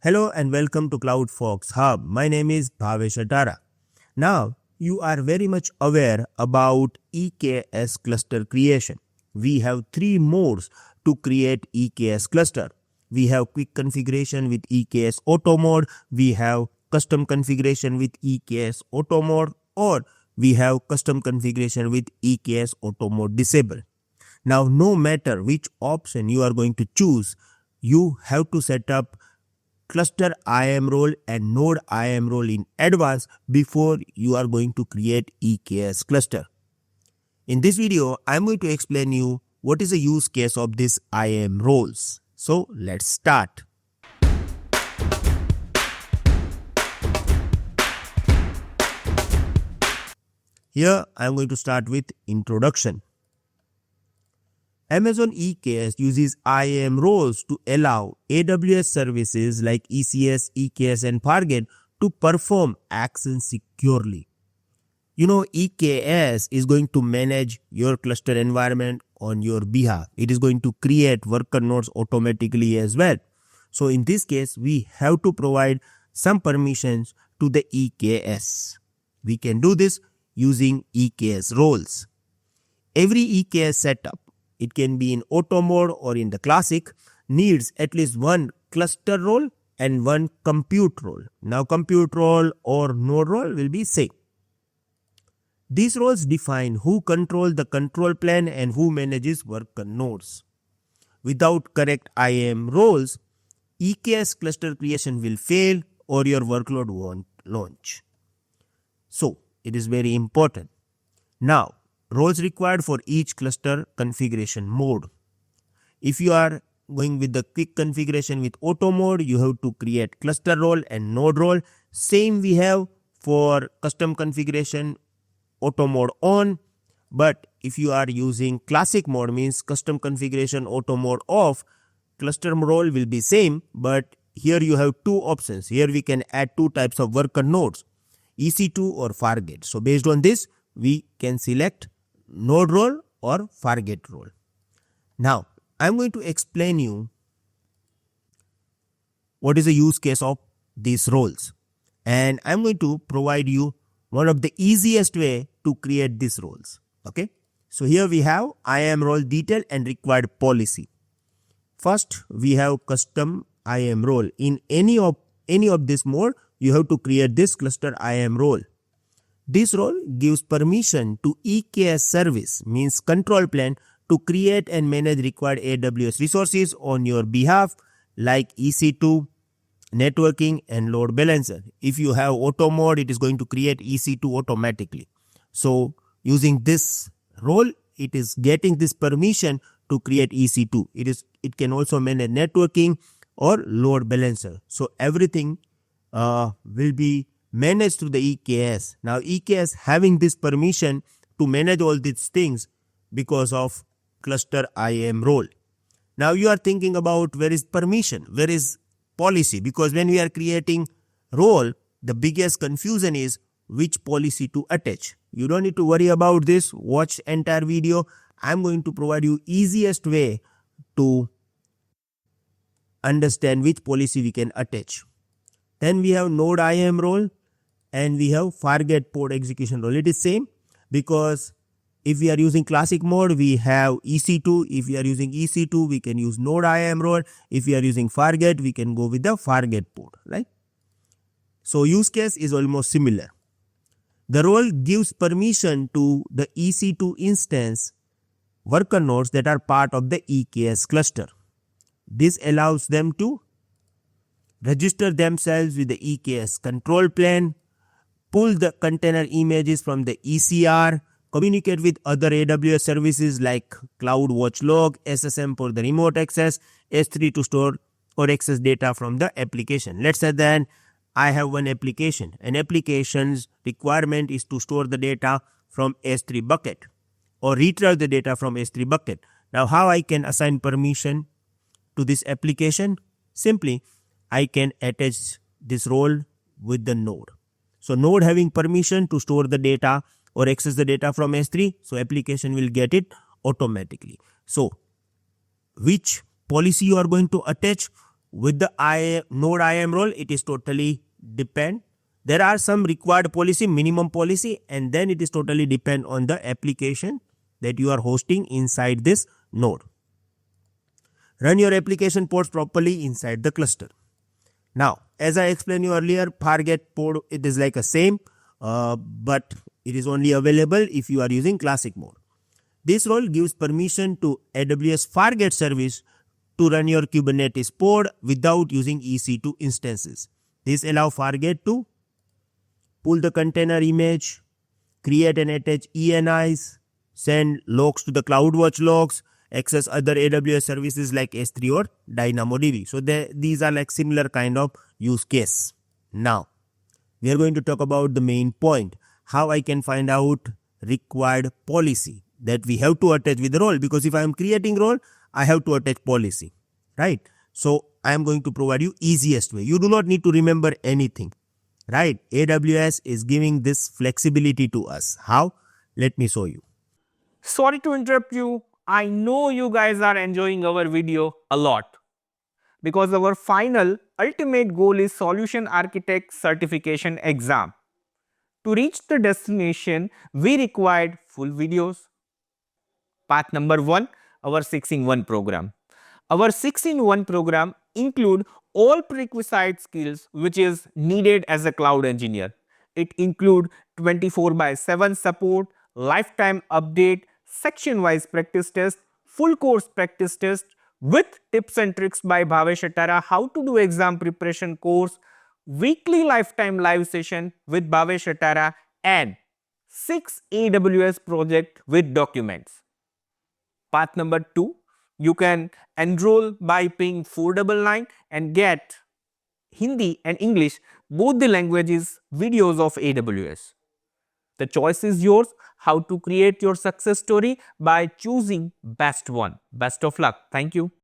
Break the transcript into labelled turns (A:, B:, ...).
A: Hello and welcome to CloudFolks HUB. My name is Bhavesh Atara. Now, you are very much aware about EKS cluster creation. We have three modes to create EKS cluster. We have quick configuration with EKS auto mode. We have custom configuration with EKS auto mode, or we have custom configuration with EKS auto mode disable. Now, no matter which option you are going to choose, you have to set up cluster IAM role and node IAM role in advance before you are going to create EKS cluster. In this video, I am going to explain you what is the use case of this IAM roles. So let's start. Here I am going to start with introduction. Amazon EKS uses IAM roles to allow AWS services like ECS, EKS and Fargate to perform actions securely. You know, EKS is going to manage your cluster environment on your behalf. It is going to create worker nodes automatically as well. So in this case, we have to provide some permissions to the EKS. We can do this using EKS roles. Every EKS setup, it can be in auto mode or in the classic, needs at least one cluster role and one compute role. Now compute role or node role will be same. These roles define who controls the control plane and who manages worker nodes. Without correct IAM roles, EKS cluster creation will fail or your workload won't launch. So it is very important. Now, roles required for each cluster configuration mode. If you are going with the quick configuration with auto mode, you have to create cluster role and node role. Same we have for custom configuration auto mode on. But if you are using classic mode, means custom configuration auto mode off, cluster role will be same. But here you have two options. Here we can add two types of worker nodes, EC2 or Fargate. So based on this, we can select node role or Fargate role. Now, I am going to explain you what is the use case of these roles. And I am going to provide you one of the easiest way to create these roles. Okay. So here we have IAM role detail and required policy. First, we have custom IAM role. In any of this mode, you have to create this cluster IAM role. This role gives permission to EKS service, means control plane, to create and manage required AWS resources on your behalf like EC2, networking and load balancer. If you have auto mode, it is going to create EC2 automatically. So using this role, it is getting this permission to create EC2. It can also manage networking or load balancer. So everything will be managed through the EKS. Now EKS having this permission to manage all these things because of cluster IAM role. Now you are thinking about where is permission, where is policy, because when we are creating role, the biggest confusion is which policy to attach. You don't need to worry about this. Watch entire video. I'm going to provide you easiest way to understand which policy we can attach. Then we have node IAM role and we have Fargate port execution role. It is same because if we are using classic mode, we have EC2. If we are using EC2, we can use node IAM role. If we are using Fargate, we can go with the Fargate port, right? So use case is almost similar. The role gives permission to the EC2 instance worker nodes that are part of the EKS cluster. This allows them to register themselves with the EKS control plane, pull the container images from the ECR, communicate with other AWS services like CloudWatch Log, SSM for the remote access, S3 to store or access data from the application. Let's say then I have one application. An application's requirement is to store the data from S3 bucket or retrieve the data from S3 bucket. Now how I can assign permission to this application? Simply, I can attach this role with the node. So node having permission to store the data or access the data from S3, so application will get it automatically. So which policy you are going to attach? With the node IAM role, it is totally depend. There are some required policy, minimum policy, and then it is totally depend on the application that you are hosting inside this node. Run your application pods properly inside the cluster. Now, as I explained you earlier, Fargate pod, it is like a same, but it is only available if you are using classic mode. This role gives permission to AWS Fargate service to run your Kubernetes pod without using EC2 instances. This allows Fargate to pull the container image, create and attach ENIs, send logs to the CloudWatch logs, access other AWS services like S3 or DynamoDB. So these are like similar kind of use case. Now, we are going to talk about the main point, how I can find out required policy that we have to attach with the role, because if I am creating role, I have to attach policy, right? So I am going to provide you easiest way. You do not need to remember anything, right? AWS is giving this flexibility to us. How? Let me show you.
B: Sorry to interrupt you. I know you guys are enjoying our video a lot because our final ultimate goal is Solution Architect Certification exam. To reach the destination, we required full videos. Path number 1, our 6-in-1 program. Our 6-in-1 program include all prerequisite skills which is needed as a cloud engineer. It include 24/7 support, lifetime update, section-wise practice test, full course practice test with tips and tricks by Bhavesh Atara, how to do exam preparation course, weekly lifetime live session with Bhavesh Atara, and 6 AWS project with documents. Path number 2, you can enroll by paying 499 and get Hindi and English, both the languages, videos of AWS. The choice is yours how to create your success story by choosing best one. Best of luck. Thank you.